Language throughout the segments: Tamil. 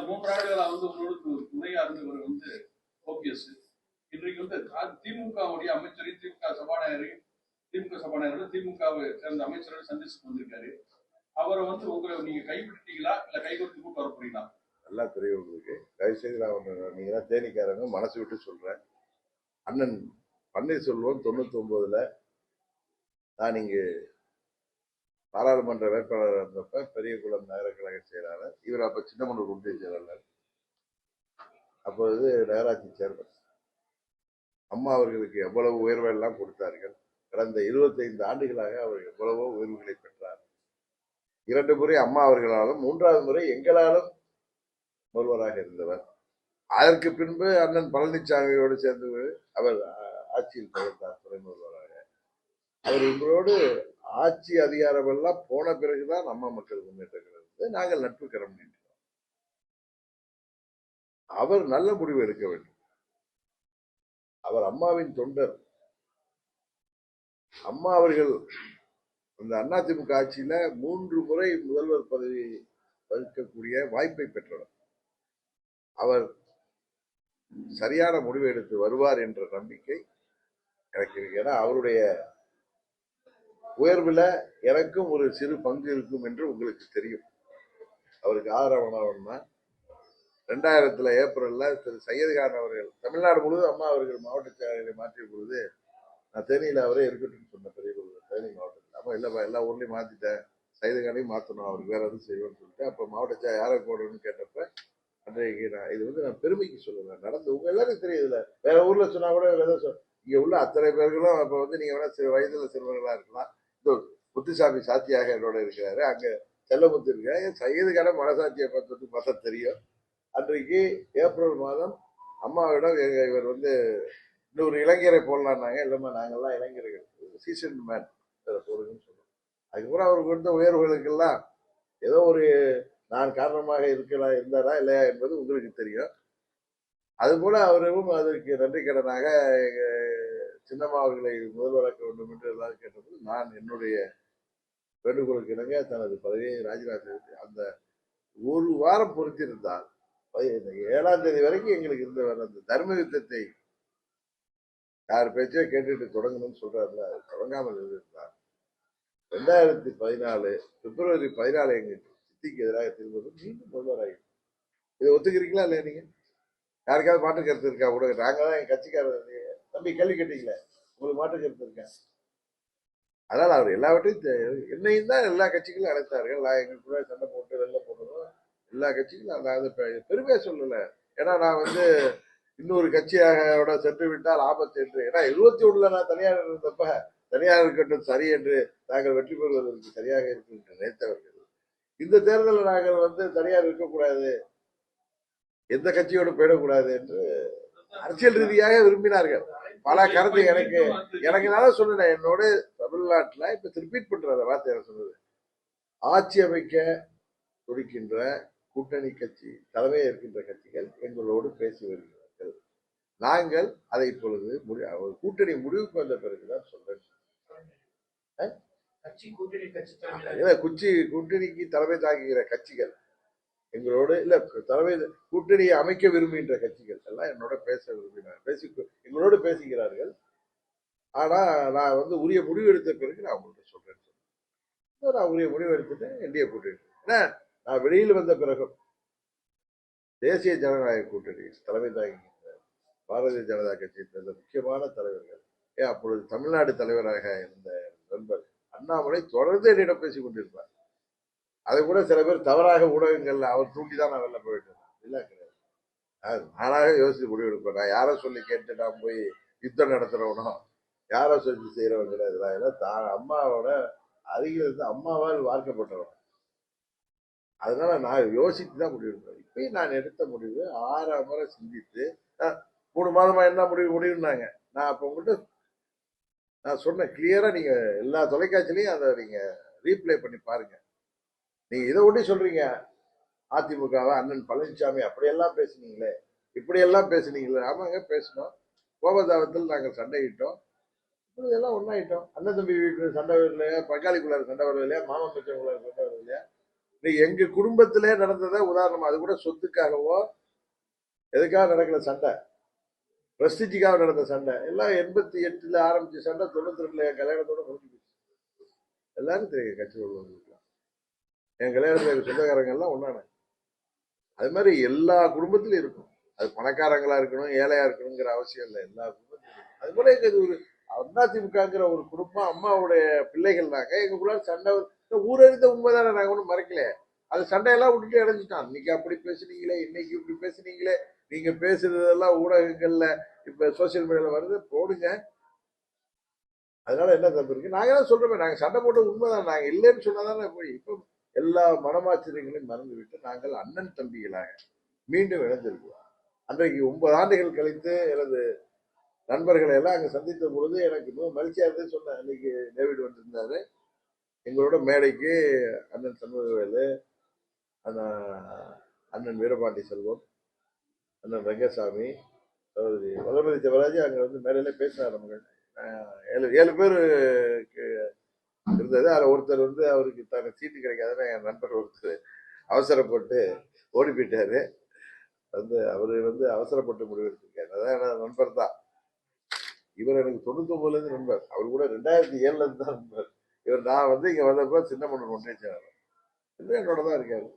3 ஆண்டுகளா வந்து உங்களோட துணையா இருந்தவர் வந்து ஓபிஎஸ் இன்றைக்கு வந்து திமுகவுடைய அமைச்சரை திமுக சபாநாயகர் திமுகவை சேர்ந்த அமைச்சரை சந்திச்சு வந்திருக்காரு. அவரை வந்து உங்களை நீங்க கைவிட்டீங்களா இல்ல கை கொடுத்து கூட்டு வர போறீங்களா? நல்லா தெரியும் உங்களுக்கு. தயவுசெய்து நான் நீங்க தான் தேனிக்காரங்க, மனசு விட்டு சொல்றேன். அண்ணன் பன்னீர்செல்வம் 99ல நான் இங்கு பாராளுமன்ற வேட்பாளர் இருந்தப்ப பெரியகுளம் நகர கழக செயலாளர், இவர் அப்ப சின்னமனூர் ஒன்றிய செயலாளர், அப்போது நகராட்சி சேர்மன். அம்மா அவர்களுக்கு எவ்வளவு உயர்வை எல்லாம் கொடுத்தார்கள். கடந்த 25 ஆண்டுகளாக அவர் எவ்வளவோ உயர்வுகளை பெற்றார். 2 முறை அம்மா அவர்களாலும் 3வது முறை எங்களாலும் முதல்வராக இருந்தவர். அதற்கு பின்பு அண்ணன் பழனிசாமியோடு சேர்ந்து அவர் ஆட்சியில் பகிர்ந்தார் துணை முதல்வராக. அவர் உங்களோடு ஆட்சி அதிகாரம் எல்லாம் போன பிறகுதான் அம்மா மக்கள் முன்னேற்றங்கள் நாங்கள் நட்பு கரம் நீட்டினோம். அவர் நல்ல முடிவு எடுக்க வேண்டும். அவர் அம்மாவின் தொண்டர். அம்மா அவர்கள் அந்த அதிமுக ஆட்சியில 3 முறை முதல்வர் பதவி வகிக்கக்கூடிய வாய்ப்பை பெற்றவர். அவர் சரியான முடிவு எடுத்து வருவார் என்ற நம்பிக்கை எனக்கு இருக்கு. ஏன்னா அவருடைய உயர்வுல எனக்கும் ஒரு சிறு பங்கு இருக்கும் என்று உங்களுக்கு தெரியும். அவருக்கு ஆதரவானவன்னா 2000 ஏப்ரல்ல திரு சையதுகான் அவர்கள் தமிழ்நாடு முழுவதும் அம்மா அவர்கள் மாவட்ட செயலாளரை மாற்றிய பொழுது நான் தேனியில அவரே இருக்கட்டும் சொன்ன பெரிய தேனி மாவட்டத்தில். அப்ப இல்லப்பா எல்லா ஊர்லயும் மாத்திட்டேன், சையதுகானையும் மாத்தணும், அவருக்கு வேற எதுவும் செய்வோம்னு சொல்லிட்டு அப்ப மாவட்ட செயலர் யாரை போடணும்னு கேட்டப்ப அன்றைக்கு நான் இது வந்து நான் பெருமைக்கு சொல்லுவேன். நடந்து உங்க எல்லாரும் தெரியுதுல, வேற ஊர்ல சொன்னா கூட இங்க உள்ள அத்தனை பேர்களும் அப்ப வந்து நீங்க வேணா வயதுல சிறுவர்களா இருக்கலாம். முத்துசாமி சாத்தியாக என்னோட இருக்கிறாரு, அங்க செல்லமுத்து இருக்காரு. சையதுகான மனசாட்சியை பார்த்து பார்த்தா தெரியும். அன்றைக்கு ஏப்ரல் மாதம் அம்மாவிடம் இவர் வந்து இன்னொரு இளைஞரை போடலான்னாங்க. இல்லைம்மா நாங்கள்லாம் இளைஞர்கள், சீசன் மேன் போடுங்கன்னு சொல்லுவோம். அதுக்கப்புறம் அவருக்கு கொடுத்த உயர்வுகளுக்கெல்லாம் ஏதோ ஒரு நான் காரணமாக இருந்தாரா இல்லையா என்பது உங்களுக்கு தெரியும். அதுபோல அவரும் அதற்கு நன்றி கடனாக சின்னம்மா அவர்களை முதல்வராக்க வேண்டும் என்று எல்லாரும் கேட்டபோது நான் என்னுடைய வேண்டுகோளுக்கு இணங்க தனது பதவியை ராஜினாமா அந்த ஒரு வாரம் பொறுத்திருந்தால் 7ஆம் தேதி வரைக்கும் எங்களுக்கு இருந்த அந்த தர்ம யுத்தத்தை யார் பேச்சோ கேட்டுட்டு தொடங்கணும்னு சொல்றாருல, தொடங்காமல் இருந்தார். 2014 பிப்ரவரி 14 எங்க சித்திக்கு எதிராக திரும்புவது மீண்டும் முதல்வராகி. இதை ஒத்துக்கிறீங்களா இல்லையா? நீங்க யாருக்காவது மாற்று கருத்து இருக்கா? கூட நாங்க தான் என் கட்சிக்காரர் தம்பி கேள்வி கேட்டீங்களே, உங்களுக்கு மாற்று கருத்து இருக்கேன். அதனால அவர் எல்லாவற்றையும் என்னையும் தான் எல்லா கட்சிகளும் அழைத்தார்கள். நான் எங்க கூட சண்டை போட்டு வெளில போனதும் எல்லா கட்சிகளும் நான் பெருமையா சொல்லல. ஏன்னா நான் வந்து இன்னொரு கட்சியாக சென்று விட்டால் ஆபத்து என்று. ஏன்னா 21ல நான் தனியார் இருந்தப்ப தனியார் இருக்கட்டும் சரி என்று நாங்கள் வெற்றி பெறுவதற்கு சரியாக இருக்கும் என்று நினைத்தவர்கள். இந்த தேர்தலில் நாங்கள் வந்து தனியார் இருக்கக்கூடாது, எந்த கட்சியோடு போயிடக்கூடாது என்று அரசியல் ரீதியாக விரும்பினார்கள். பல கருத்து எனக்கு நான் சொன்னேன். என்னோட தமிழ்நாட்டில் இப்ப ரிப்பீட் பண்ற வார்த்தை சொன்னது, ஆட்சி அமைக்க துடிக்கின்ற கூட்டணி கட்சி தலைமை இருக்கின்ற கட்சிகள் எங்களோடு பேசி வருகிறார்கள். நாங்கள் அதை இப்பொழுது கூட்டணி முடிவுக்கு வந்த பிறகுதான் சொல்றேன். கூட்டணிக்கு தலைமை தாங்குகிற கட்சிகள் எங்களோடு இல்ல, தலைமை கூட்டணியை அமைக்க விரும்புகின்ற கட்சிகள் எல்லாம் என்னோட பேச விரும்பினார், எங்களோடு பேசுகிறார்கள். ஆனா நான் வந்து உரிய முடிவு எடுத்த பிறகு நான் உங்கள்கிட்ட சொல்றேன். நான் உரிய முடிவு எடுத்துட்டேன். என்டிஏ கூட்டணி நான் வெளியில் வந்த பிறகும் தேசிய ஜனநாயக கூட்டணி தலைமை தாங்குகின்ற பாரதிய ஜனதா கட்சியை சேர்ந்த முக்கியமான தலைவர்கள், அப்பொழுது தமிழ்நாடு தலைவராக இருந்த நண்பர் அண்ணாமலை தொடர்ந்து என்னிடம் பேசிக் கொண்டிருப்பார். அதை கூட சில பேர் தவறாக ஊடகங்கள்ல அவர் தூண்டிதான் நான் வெளில போயிட்டேன். இல்லை கிடையாது, நானாக யோசித்து முடிவு எடுப்பேன். நான் யாரை சொல்லி கேட்டு நான் போய் யுத்தம் நடத்துறவனோ யாரை சொல்லி செய்யறவன் கிடையாது. அம்மாவோட அருகில் இருந்து அம்மாவால் வார்க்கப்பட்டவன். அதனால நான் யோசித்து தான் முடிவு எடுப்பேன். இப்பயும் நான் எடுத்த முடிவு 6 முறை சிந்தித்து 3 மாதமா என்ன முடிவுனாங்க. நான் அப்ப உங்கள்கிட்ட நான் சொன்னேன் கிளியரா, நீங்க எல்லா தொலைக்காட்சியிலையும் அதை நீங்க ரீப்ளே பண்ணி பாருங்க. நீங்க இதை ஒட்டி சொல்றீங்க அதிமுகவை அண்ணன் பழனிசாமி அப்படியெல்லாம் பேசுனீங்களே, இப்படியெல்லாம் பேசுனீங்களே. ஆமாங்க பேசணும். கோபதாபத்தில் நாங்கள் சண்டையிட்டோம், இதெல்லாம் ஒன்னாயிட்டோம். அண்ணன் தம்பி வீட்டு சண்டை வரலையா, பங்காளிக்குள்ளார சண்டை வரலையா, மாமன் பச்சவங்குள்ளார சண்டை வரலையா, இன்னைக்கு எங்க குடும்பத்திலே நடந்ததை உதாரணம், அது கூட சொத்துக்காகவோ எதுக்காக நடக்கிற சண்டை, பிரஸ்டிஜிக்காக நடந்த சண்டை எல்லாம் 88 ஆரம்பிச்ச சண்டை 92 என் கல்யாணத்தோட முடிஞ்சு போச்சு. எல்லாரும் தெரியும் கட்சி உள்ளவங்களுக்குலாம். என் கல்யாணத்துல சொந்தக்காரங்க எல்லாம் ஒன்னான. அது மாதிரி எல்லா குடும்பத்திலும் இருக்கும். அது பணக்காரங்களா இருக்கணும் ஏழையா இருக்கணுங்கிற அவசியம் இல்லை, எல்லா குடும்பத்திலும். அது போல எங்க இது ஒரு அதிமுகங்கிற ஒரு குடும்பம், அம்மாவுடைய பிள்ளைகள்னாங்க எங்களுக்குள்ள சண்டை. ஊரறிந்த உண்மைதானே, நாங்க ஒன்றும் மறைக்கல. அது சண்டையெல்லாம் விட்டுட்டு இணைஞ்சிட்டான். இன்னைக்கு அப்படி பேசுனீங்களே, இன்னைக்கு இப்படி பேசுனீங்களே, நீங்க பேசுறதெல்லாம் ஊடகங்கள்ல இப்ப சோசியல் மீடியால வருது, போடுங்க. அதனால என்ன தப்பு இருக்கு? நாங்க தான் சொல்றோமே, நாங்க சண்டை போட்ட உண்மைதான். நாங்க இல்லைன்னு சொன்னாதானே போய் இப்போ எல்லா மனமாச்சரியங்களையும் மறந்து விட்டு நாங்கள் அண்ணன் தம்பிகளாக மீண்டும் இணைந்திருக்கிறோம். அன்றைக்கு 9 ஆண்டுகள் கழித்து எனது நண்பர்களை எல்லாம் அங்க சந்தித்த பொழுது எனக்கு மிகவும் மகிழ்ச்சியா இருந்து சொன்னேன். இன்னைக்கு டேவிட் வந்திருந்தாரு எங்களோட மேடைக்கு. அண்ணன் சண்முகவேலு, அண்ணன் வீரபாண்டி செல்வம், அண்ணன் ரங்கசாமி, சகோதரி வளர்மதி தேவராஜ் அங்க வந்து மேடையில பேசினார். நமக்கு 7 பேர் இருந்தது. அதில் ஒருத்தர் வந்து அவருக்கு தனக்கு சீட்டு கிடைக்காதுன்னு என் நண்பர் ஒருத்தர் அவசரப்பட்டு ஓடி போயிட்டாரு. வந்து அவரு வந்து அவசரப்பட்டு முடிவெடுத்திருக்காரு. அதான் என்னோட நண்பர் தான். இவர் எனக்கு 99 நண்பர். அவர் கூட 2007 தான் நண்பர். இவர் நான் வந்து இங்க வந்தப்ப சின்ன மன்னன் ஒன்றியச்சாளர் இன்னும் என்னோட தான் இருக்காரு.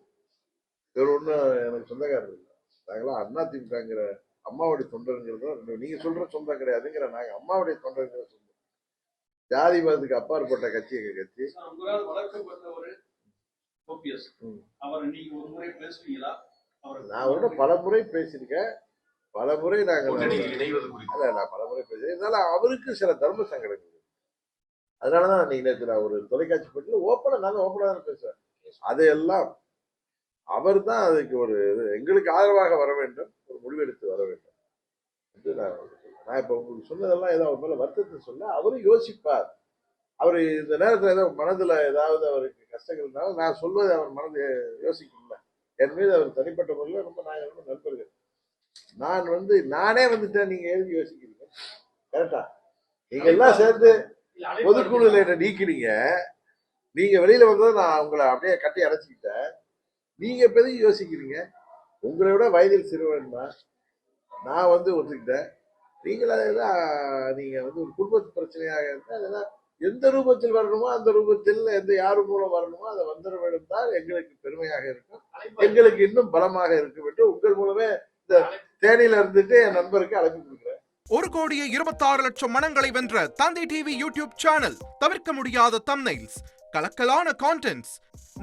இவர் ஒன்றும் எனக்கு சொந்தக்காரர் இல்லை. நாங்களாம் அதிமுகங்கிற அம்மாவுடைய தொண்டருங்கிறத நீங்க சொல்ற சொந்தம் கிடையாதுங்கிற, நாங்க அம்மாவுடைய தொண்டருங்கிற சொந்தம். ஜாதி மதத்துக்கு அப்பாற்பட்ட கட்சி எங்க கட்சி. நான் அவரோட பல முறை பேசியிருக்கேன், பல முறை நாங்கள் நான் பல முறை பேசுறேன். இருந்தாலும் அவருக்கு சில தர்ம சங்கடங்கள். அதனாலதான் இன்னைக்கு நேற்று நான் ஒரு தொலைக்காட்சி பற்றியில் ஓப்பனா தான் பேசுறேன். அதையெல்லாம் அவர் தான் அதுக்கு ஒரு எங்களுக்கு ஆதரவாக வர வேண்டும், ஒரு முடிவெடுத்து வர வேண்டும் என்று நான் இப்ப உங்களுக்கு சொன்னதெல்லாம் ஏதோ அவர் மேல வருத்தத்தை சொல்ல அவரும் யோசிப்பார். அவர் இந்த நேரத்துல ஏதோ மனதுல ஏதாவது அவருக்கு கஷ்டங்கள் இருந்தாலும் நான் சொல்வதை அவர் மனது யோசிக்கல. என் மீது அவர் தனிப்பட்ட முறையில் ரொம்ப நண்பர்கள். நான் வந்து நானே வந்துட்டேன், நீங்க எதுக்கு யோசிக்கிறீங்க? கரெக்டா? நீங்க எல்லாம் சேர்ந்து பொதுக்குழுல என்ன நீக்கிறீங்க. நீங்க வெளியில வந்ததை நான் உங்களை அப்படியே கட்டி அடைச்சிக்கிட்டேன். நீங்க இப்ப எதுக்கு யோசிக்கிறீங்க? உங்களை விட வயதில் சிறுவன் தான். நான் வந்து ஒத்துக்கிட்டேன். நீங்களா நீங்க வந்து ஒரு குடும்பத்து பிரச்சனையாக இருந்தா அதெல்லாம் எந்த ரூபத்தில் வரணுமோ அந்த ரூபத்தில் எந்த யாரு மூலம் வரணுமோ அதை வந்துட வேண்டும் தான் எங்களுக்கு பெருமையாக இருக்கும், எங்களுக்கு இன்னும் பலமாக இருக்கும் என்று உங்கள் மூலமே இந்த தேனியில இருந்துட்டு என் நண்பருக்கு அழைப்பு கொடுக்குறேன். 1,26,00,000 மனங்களை வென்ற தந்தி டிவி யூடியூப் சேனல். தவிர்க்க முடியாத தம்ப்நெயில்ஸ், கலக்கலான கான்டென்ட்ஸ்.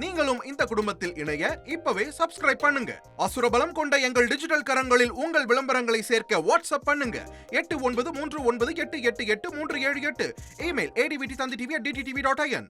நீங்களும் இந்த குடும்பத்தில் இணைய இப்பவே சப்ஸ்கிரைப் பண்ணுங்க. அசுரபலம் கொண்ட எங்கள் டிஜிட்டல் கரங்களில் உங்கள் விளம்பரங்களை சேர்க்க வாட்ஸ்அப் பண்ணுங்க. 8939888378. Email advttv@dttv.in.